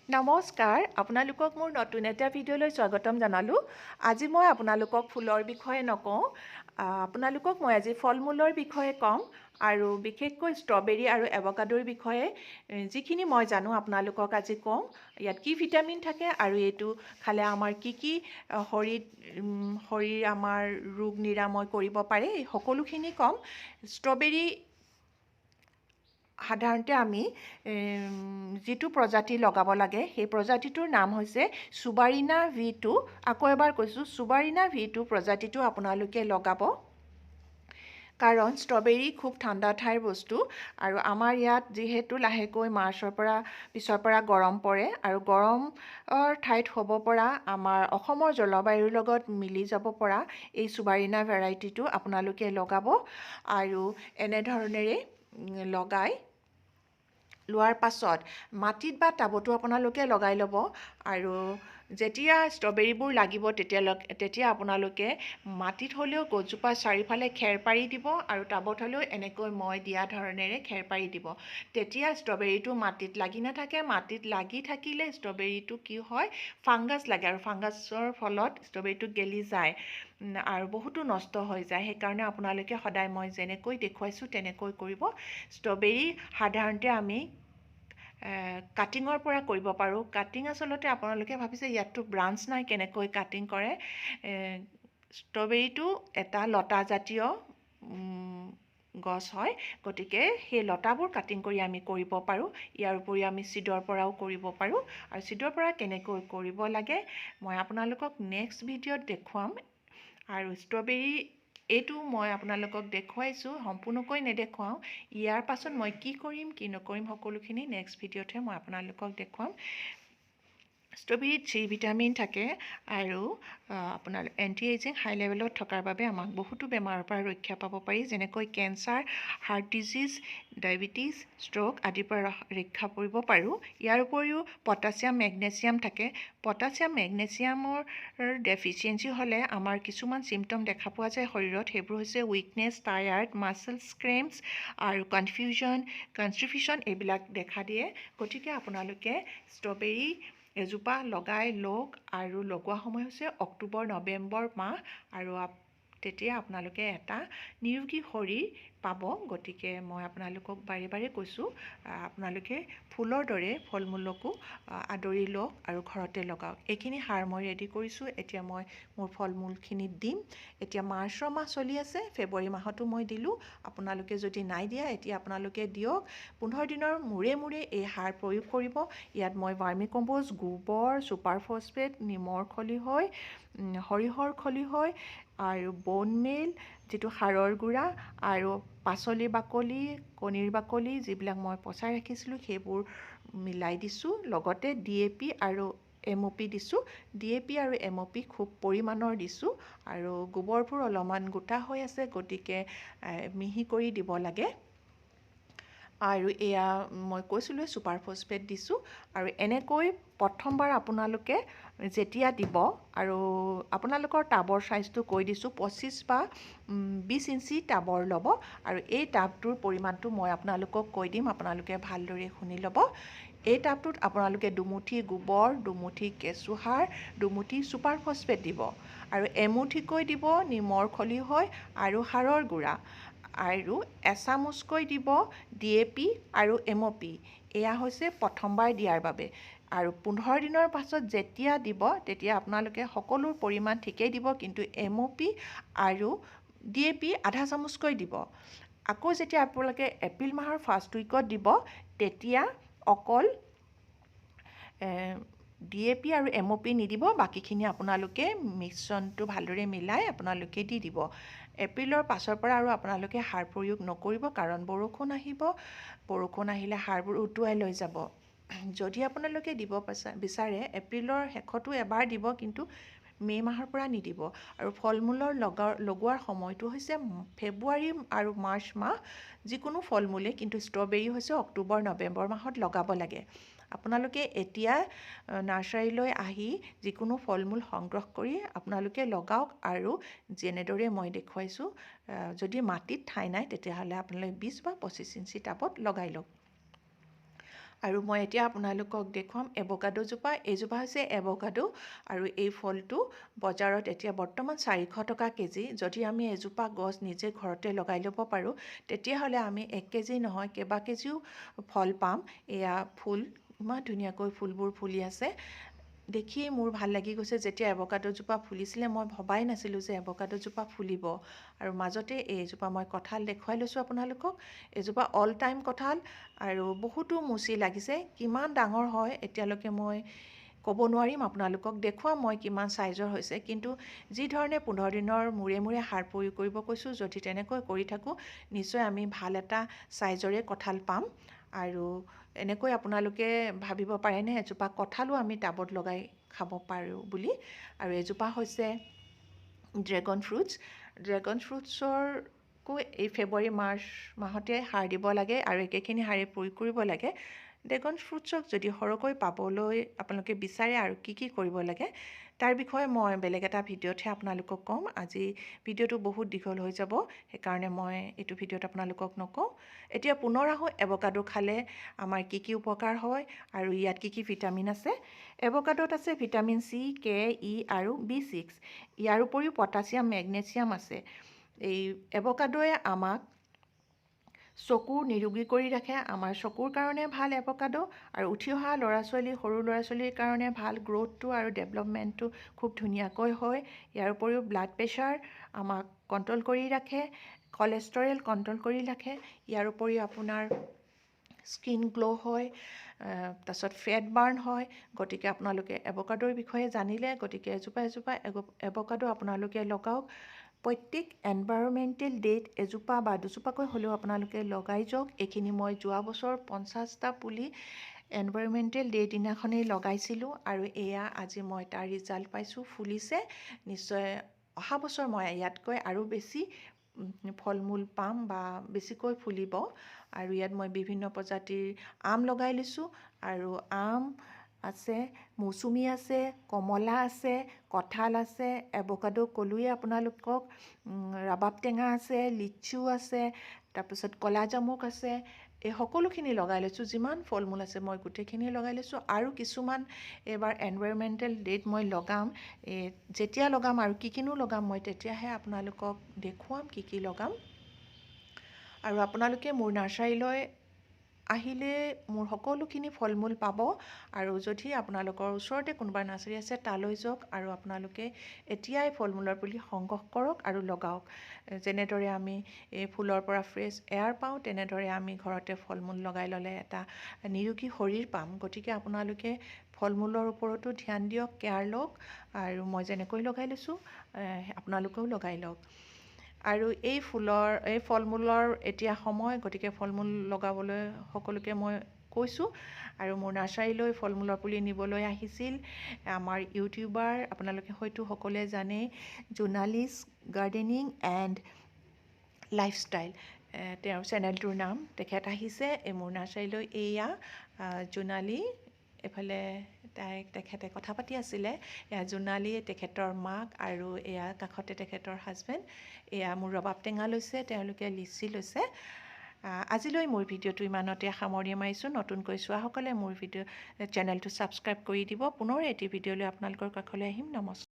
নমস্কাৰ আপোনালোকক মোৰ নতুন এটা ভিডিঅ'লৈ স্বাগতম জনালোঁ। আজি মই আপোনালোকক ফুলৰ বিষয়ে নকওঁ, আপোনালোকক মই আজি ফল-মূলৰ বিষয়ে ক'ম আৰু বিশেষকৈ ষ্ট্ৰবেৰী আৰু এভোকাডোৰ বিষয়ে যিখিনি মই জানো আপোনালোকক আজি কওঁ। ইয়াত কি ভিটামিন থাকে আৰু এইটো খালে আমাৰ কি শৰীৰ আমাৰ ৰোগ নিৰাময় কৰিব পাৰে, এই সকলোখিনি ক'ম। ষ্ট্ৰবেৰী সাধাৰণতে আমি যিটো প্ৰজাতি লগাব লাগে সেই প্ৰজাতিটোৰ নাম হৈছে সুবাৰিনা V2। আকৌ এবাৰ কৈছোঁ, সুবাৰিনা V2 প্ৰজাতিটো আপোনালোকে লগাব, কাৰণ ষ্ট্ৰবেৰী খুব ঠাণ্ডা ঠাইৰ বস্তু আৰু আমাৰ ইয়াত যিহেতু লাহেকৈ পিছৰ পৰা গৰম পৰে আৰু গৰমৰ ঠাইত হ'ব পৰা আমাৰ অসমৰ জলবায়ুৰ লগত মিলি যাব পৰা এই সুবাৰিনা ভেৰাইটিটো আপোনালোকে লগাব আৰু এনেধৰণেৰে লগাই লোৱাৰ পাছত মাটিত বা টাবতো আপোনালোকে লগাই ল'ব আৰু যেতিয়া ষ্ট্ৰবেৰীবোৰ লাগিব তেতিয়া আপোনালোকে মাটিত হ'লেও গছজোপা চাৰিওফালে খেৰ পাৰি দিব আৰু টাবত হ'লেও এনেকৈ মই দিয়া ধৰণেৰে খেৰ পাৰি দিব। তেতিয়া ষ্ট্ৰবেৰীটো মাটিত লাগি নাথাকে। মাটিত লাগি থাকিলে ষ্ট্ৰবেৰীটো কি হয়, ফাংগাছ লাগে আৰু ফাংগাছৰ ফলত ষ্ট্ৰবেৰীটো গেলি যায় আৰু বহুতো নষ্ট হৈ যায়। সেইকাৰণে আপোনালোকে সদায় মই যেনেকৈ দেখুৱাইছোঁ তেনেকৈ কৰিব। ষ্ট্ৰবেৰী সাধাৰণতে আমি কাটিঙৰ পৰা কৰিব পাৰোঁ। কাটিং আচলতে আপোনালোকে ভাবিছে ইয়াততো ব্ৰাঞ্চ নাই, কেনেকৈ কাটিং কৰে। ষ্ট্ৰবেৰীটো এটা লতাজাতীয় গছ হয়, গতিকে সেই লতাবোৰ কাটিং কৰি আমি কৰিব পাৰোঁ। ইয়াৰ উপৰিও আমি চিডৰ পৰাও কৰিব পাৰোঁ আৰু চিডৰ পৰা কেনেকৈ কৰিব লাগে মই আপোনালোকক নেক্সট ভিডিঅ'ত দেখুৱাম। আৰু ষ্ট্ৰবেৰী এইটো মই আপোনালোকক দেখুৱাইছোঁ, সম্পূৰ্ণকৈ নেদেখুৱাওঁ। ইয়াৰ পাছত মই কি কৰিম কি নকৰিম সকলোখিনি নেক্সট ভিডিঅ'তহে মই আপোনালোকক দেখুৱাম। ষ্ট্ৰবেৰীত C ভিটামিন থাকে আৰু আপোনাৰ এণ্টি এজিং হাই লেভেলত থকাৰ বাবে আমাক বহুতো বেমাৰৰ পৰা ৰক্ষা পাব পাৰি, যেনেকৈ cancer, heart disease, diabetes, stroke আদিৰ পৰা ৰক্ষা পৰিব পাৰোঁ। ইয়াৰ উপৰিও পটাছিয়াম, মেগনেছিয়াম থাকে। পটাছিয়াম, মেগনেছিয়ামৰ ডেফিচিয়েঞ্চি হ'লে আমাৰ কিছুমান চিমটম দেখা পোৱা যায় শৰীৰত। সেইবোৰ হৈছে উইকনেছ, টায়াৰ্ড, মাছলছ ক্ৰেম্পছ আৰু কনষ্টিপেশ্যন এইবিলাক দেখা দিয়ে। গতিকে আপোনালোকে ষ্ট্ৰবেৰী এজোপা লগাই লওক আৰু লগোৱা সময় হৈছে অক্টোবৰ, নৱেম্বৰ মাহ আৰু তেতিয়া আপোনালোকে এটা নিৰোগী শৰীৰ পাব। গতিকে মই আপোনালোকক বাৰে বাৰে কৈছোঁ, আপোনালোকে ফুলৰ দৰে ফল মূলকো আদৰি লওক আৰু ঘৰতে লগাওক। এইখিনি সাৰ মই ৰেডি কৰিছোঁ, এতিয়া মই মোৰ ফল মূলখিনিত দিম। এতিয়া মাৰ্চৰ মাহ চলি আছে, ফেব্ৰুৱাৰী মাহতো মই দিলোঁ। আপোনালোকে যদি নাই দিয়া এতিয়া আপোনালোকে দিয়ক। 15 দিনৰ মূৰে মূৰে এই সাৰ প্ৰয়োগ কৰিব। ইয়াত মই ভাৰ্মি কম্প'ষ্ট, গোবৰ, ছুপাৰ ফছফেট, নিমৰ খলিহৈ, সৰিয়হৰ খলিহৈ আৰু বন মেল যিটো সাৰৰ গুড়া আৰু পাচলিৰ বাকলি, কণীৰ বাকলি যিবিলাক মই পচাই ৰাখিছিলোঁ সেইবোৰ মিলাই দিছোঁ। লগতে DAP আৰু MOP দিছোঁ। DAP আৰু MOP খুব পৰিমাণৰ দিছোঁ আৰু গোবৰবোৰ অলপমান গোটা হৈ আছে, গতিকে মিহি কৰি দিব লাগে। আৰু এয়া মই কৈছিলোঁ ছুপাৰ ফছফেট দিছোঁ। আৰু এনেকৈ প্ৰথমবাৰ আপোনালোকে যেতিয়া দিব আৰু আপোনালোকৰ টাবৰ চাইজটো কৈ দিছোঁ, 25 বা 20 ইঞ্চি টাবৰ ল'ব আৰু এই টাবটোৰ পৰিমাণটো মই আপোনালোকক কৈ দিম, আপোনালোকে ভালদৰে শুনি ল'ব। এই টাবটোত আপোনালোকে দুমুঠি গোবৰ, দুমুঠি কেঁচুসাৰ, দুমুঠি ছুপাৰ ফছফেট দিব আৰু এমুঠিকৈ দিব নিমৰ খলিহৈ আৰু সাৰৰ গুড়া আৰু এচামুচকৈ দিব DAP আৰু MOP। এয়া হৈছে প্ৰথমবাৰ দিয়াৰ বাবে। আৰু 15 দিনৰ পাছত যেতিয়া দিব তেতিয়া আপোনালোকে সকলো পৰিমাণ ঠিকেই দিব, কিন্তু MOP আৰু DAP আধা চামুচকৈ দিব। আকৌ যেতিয়া আপোনালোকে এপ্ৰিল মাহৰ ফাৰ্ষ্ট উইকত দিব তেতিয়া অকল DAP আৰু MOP নিদিব, বাকীখিনি আপোনালোকে মিশ্ৰণটো ভালদৰে মিলাই আপোনালোকে দি দিব। এপ্ৰিলৰ পাছৰ পৰা আৰু আপোনালোকে সাৰ প্ৰয়োগ নকৰিব, কাৰণ বৰষুণ আহিব। বৰষুণ আহিলে সাৰবোৰ উটুৱাই লৈ যাব। যদি আপোনালোকে দিব বিচাৰে এপ্ৰিলৰ শেষতো এবাৰ দিব, কিন্তু মে' মাহৰ পৰা নিদিব। আৰু ফল মূলৰ লগোৱাৰ সময়টো হৈছে ফেব্ৰুৱাৰী আৰু মাৰ্চ মাহ। যিকোনো ফল মূলে, কিন্তু ষ্ট্ৰবেৰী হৈছে অক্টোবৰ, নৱেম্বৰ মাহত লগাব লাগে। আপোনালোকে এতিয়া নাৰ্চাৰীলৈ আহি যিকোনো ফল মূল সংগ্ৰহ কৰি আপোনালোকে লগাওক আৰু যেনেদৰে মই দেখুৱাইছোঁ, যদি মাটিত ঠাই নাই তেতিয়াহ'লে আপোনালোকে 20 বা 25 ইঞ্চি টাবত লগাই লওক। আৰু মই এতিয়া আপোনালোকক দেখুৱাম এভোকাডোজোপা। এইজোপা হৈছে এভোকাডো আৰু এই ফলটো বজাৰত এতিয়া বৰ্তমান 400 টকা কেজি। যদি আমি এজোপা গছ নিজে ঘৰতে লগাই ল'ব পাৰোঁ তেতিয়াহ'লে আমি 1 কেজি নহয় কেইবা কেজিও ফল পাম। এয়া ফুল, ইমান ধুনীয়াকৈ ফুলবোৰ ফুলি আছে। দেখিয়ে মোৰ ভাল লাগি গৈছে। যেতিয়া এভোকাডোজোপা ফুলিছিলে মই ভবাই নাছিলোঁ যে এভোকাডোজোপা ফুলিব। আৰু মাজতে এইজোপা মই কঁঠাল দেখুৱাই লৈছোঁ আপোনালোকক। এজোপা অল টাইম কঁঠাল আৰু বহুতো মুচি লাগিছে। কিমান ডাঙৰ হয় এতিয়ালৈকে মই ক'ব নোৱাৰিম আপোনালোকক, দেখুৱাম মই কিমান ছাইজৰ হৈছে। কিন্তু যি ধৰণে 15 দিনৰ মূৰে মূৰে সাৰ প্ৰয়োগ কৰিব কৈছোঁ, যদি তেনেকৈ কৰি থাকোঁ নিশ্চয় আমি ভাল এটা ছাইজৰে কঁঠাল পাম। আৰু এনেকৈ আপোনালোকে ভাবিব পাৰেনে এজোপা কঁঠালো আমি টাবত লগাই খাব পাৰোঁ বুলি। আৰু এজোপা হৈছে ড্ৰেগন ফ্ৰুটছ। ড্ৰেগন ফ্ৰুটছৰকো এই ফেব্ৰুৱাৰী মাৰ্চ মাহতে সাৰ দিব লাগে আৰু একেখিনি সাৰে প্ৰয়োগ কৰিব লাগে। ড্ৰেগন ফ্ৰুটছক যদি সৰহকৈ পাবলৈ আপোনালোকে বিচাৰে আৰু কি কৰিব লাগে তাৰ বিষয়ে মই বেলেগ এটা ভিডিঅ'তহে আপোনালোকক ক'ম। আজি ভিডিঅ'টো বহুত দীঘল হৈ যাব, সেইকাৰণে মই এইটো ভিডিঅ'ত আপোনালোকক নকওঁ। এতিয়া পুনৰ আহোঁ এভোকাডো খালে আমাৰ কি উপকাৰ হয় আৰু ইয়াত কি ভিটামিন আছে। এভোকাডোত আছে ভিটামিন চি, কে, ই আৰু B6। ইয়াৰ উপৰিও পটাছিয়াম, মেগনেছিয়াম আছে। এই এভোকাডোৱে আমাক চকু নিৰোগী কৰি ৰাখে। আমাৰ চকুৰ কাৰণে ভাল এভোকাডো। আৰু উঠি অহা সৰু ল'ৰা ছোৱালীৰ কাৰণে ভাল, গ্ৰ'থটো আৰু ডেভেলপমেণ্টটো খুব ধুনীয়াকৈ হয়। ইয়াৰ উপৰিও ব্লাড প্ৰেছাৰ আমাক কণ্ট্ৰল কৰি ৰাখে, কলেষ্ট্ৰৰেল কণ্ট্ৰল কৰি ৰাখে। ইয়াৰ উপৰিও আপোনাৰ স্কিন গ্ল' হয়, তাৰপিছত ফেট বাৰ্ণ হয়। গতিকে আপোনালোকে এভোকাডোৰ বিষয়ে জানিলে, গতিকে এজোপা এভোকাডো আপোনালোকে লগাওক। প্ৰত্যেক এনভাইৰনমেণ্টেল ডে'ত এজোপা বা দুজোপাকৈ হ'লেও আপোনালোকে লগাই যাওক। এইখিনি মই যোৱা বছৰ 50টা পুলি এনভাইৰনমেণ্টেল ডে' দিনাখনেই লগাইছিলোঁ আৰু এয়া আজি মই তাৰ ৰিজাল্ট পাইছোঁ, ফুলিছে। নিশ্চয় অহা বছৰ মই ইয়াতকৈ আৰু বেছি ফল মূল পাম বা বেছিকৈ ফুলিব। আৰু ইয়াত মই বিভিন্ন প্ৰজাতিৰ আম লগাই লৈছোঁ। আৰু আম আছে, মৌচুমী আছে, কমলা আছে, কঁঠাল আছে, এভোকাডো ক'লোৱে আপোনালোকক, ৰবাব টেঙা আছে, লিচু আছে, তাৰপিছত ক'লা জামুক আছে। এই সকলোখিনি লগাই লৈছোঁ। যিমান ফল মূল আছে মই গোটেইখিনি লগাই লৈছোঁ। আৰু কিছুমান এইবাৰ এনভাইৰনমেণ্টেল ডে'ত মই লগাম। যেতিয়া লগাম আৰু কিনো লগাম মই তেতিয়াহে আপোনালোকক দেখুৱাম কি লগাম। আৰু আপোনালোকে মোৰ নাৰ্চাৰীলৈ আহিলে মোৰ সকলোখিনি ফল মূল পাব। আৰু যদি আপোনালোকৰ ওচৰতে কোনোবা নাৰ্চাৰী আছে তালৈ যাওক আৰু আপোনালোকে এতিয়াই ফল মূলৰ পুলি সংগ্ৰহ কৰক আৰু লগাওক। যেনেদৰে আমি এই ফুলৰ পৰা ফ্ৰেছ এয়াৰ পাওঁ, তেনেদৰে আমি ঘৰতে ফল মূল লগাই ল'লে এটা নিৰোগী শৰীৰ পাম। গতিকে আপোনালোকে ফল মূলৰ ওপৰতো ধ্যান দিয়ক, কেয়াৰ লওক। আৰু মই যেনেকৈ লগাই লৈছোঁ আপোনালোকেও লগাই লওক। আৰু এই ফল মূলৰ এতিয়া সময়, গতিকে ফল মূল লগাবলৈ সকলোকে মই কৈছোঁ। আৰু মোৰ নাৰ্চাৰীলৈ ফল মূলৰ পুলি নিবলৈ আহিছিল আমাৰ ইউটিউবাৰ, আপোনালোকে হয়তো সকলোৱে জানেই, জোনালীছ গাৰ্ডেনিং এণ্ড লাইফষ্টাইল তেওঁৰ চেনেলটোৰ নাম। তেখেত আহিছে মোৰ নাৰ্চাৰীলৈ। এয়া জোনালী, এইফালে তেখেতে কথা পাতি আছিলে। এয়া জোনালী, তেখেতৰ মাক, আৰু এয়া কাষতে তেখেতৰ হাজবেণ্ড। এয়া মোৰ ৰবাব টেঙা লৈছে, তেওঁলোকে লিচি লৈছে। আজিলৈ মোৰ ভিডিঅ'টো ইমানতে সামৰণি মাৰিছোঁ। নতুনকৈ চোৱাসকলে মোৰ চেনেলটো ছাবস্ক্ৰাইব কৰি দিব। পুনৰ এটি ভিডিঅ'লৈ আপোনালোকৰ কাষলৈ আহিম। নমস্কাৰ।